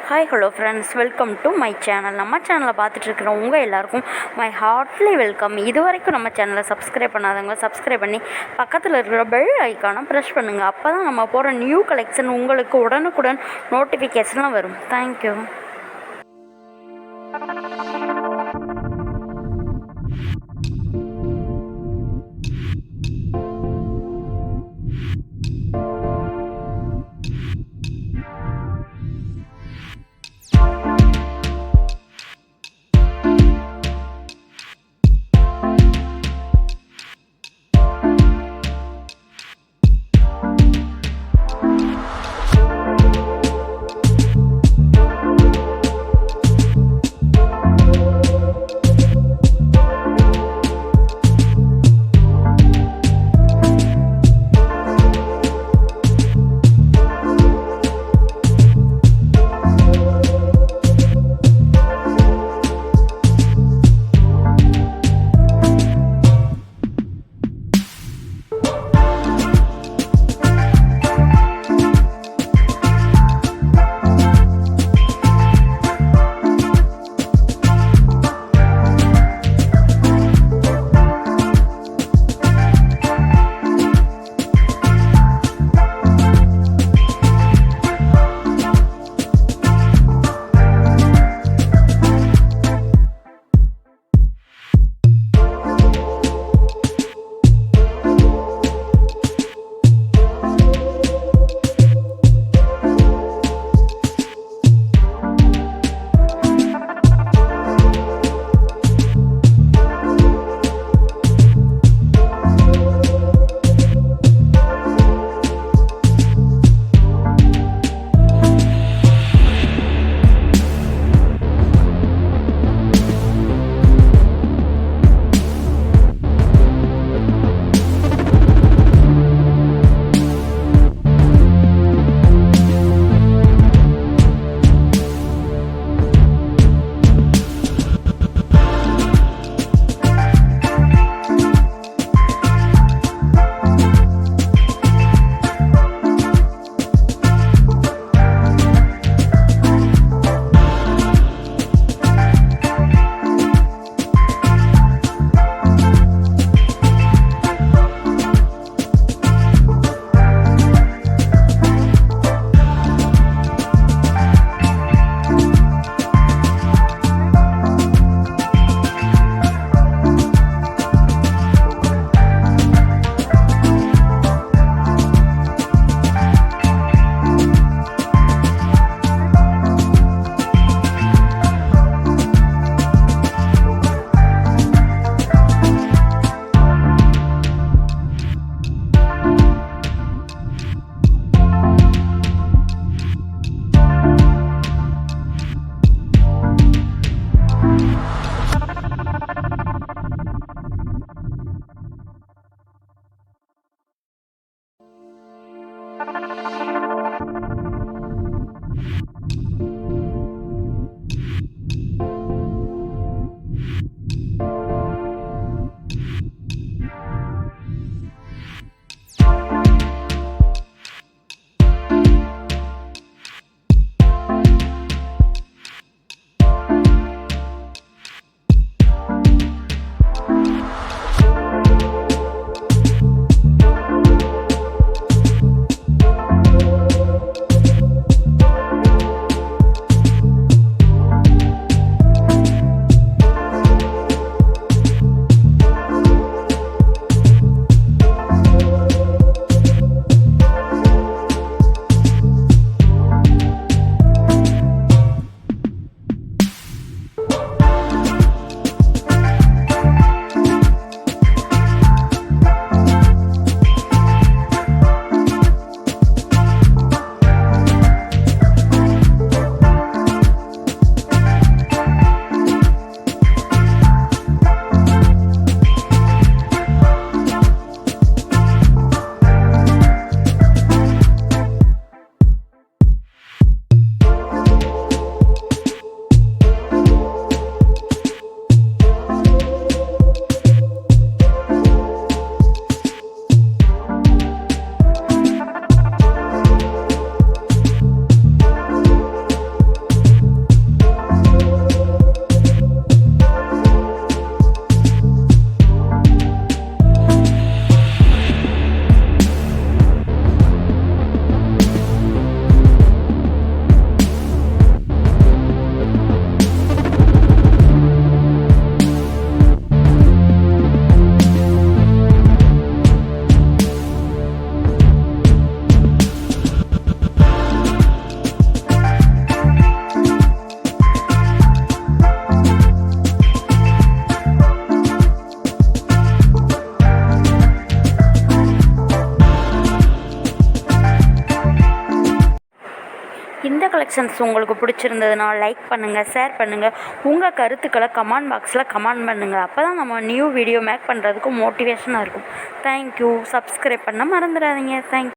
Hi hello friends, welcome to my channel. நம்ம சேனலை பார்த்துட்டு இருக்கிற உங்கள் எல்லாருக்கும் மை ஹார்ட்லி வெல்கம். இது வரைக்கும் நம்ம சேனலை சப்ஸ்கிரைப் பண்ணாதவங்க சப்ஸ்கிரைப் பண்ணி பக்கத்தில் இருக்கிற பெல் ஐக்கானை ப்ரெஸ் பண்ணுங்கள். அப்போ தான் நம்ம போகிற நியூ கலெக்ஷன் உங்களுக்கு உடனுக்குடன் நோட்டிஃபிகேஷன்லாம் வரும். தேங்க்யூ. இந்த கலெக்ஷன்ஸ் உங்களுக்கு பிடிச்சிருந்ததுன்னா லைக் பண்ணுங்கள், ஷேர் பண்ணுங்கள், உங்கள் கருத்துக்களை கமெண்ட் பாக்ஸில் கமெண்ட் பண்ணுங்கள். அப்போ தான் நம்ம நியூ வீடியோ மேக் பண்ணுறதுக்கு மோட்டிவேஷனாக இருக்கும். தேங்க்யூ. சப்ஸ்கிரைப் பண்ண மறந்துடாதீங்க. தேங்க்யூ.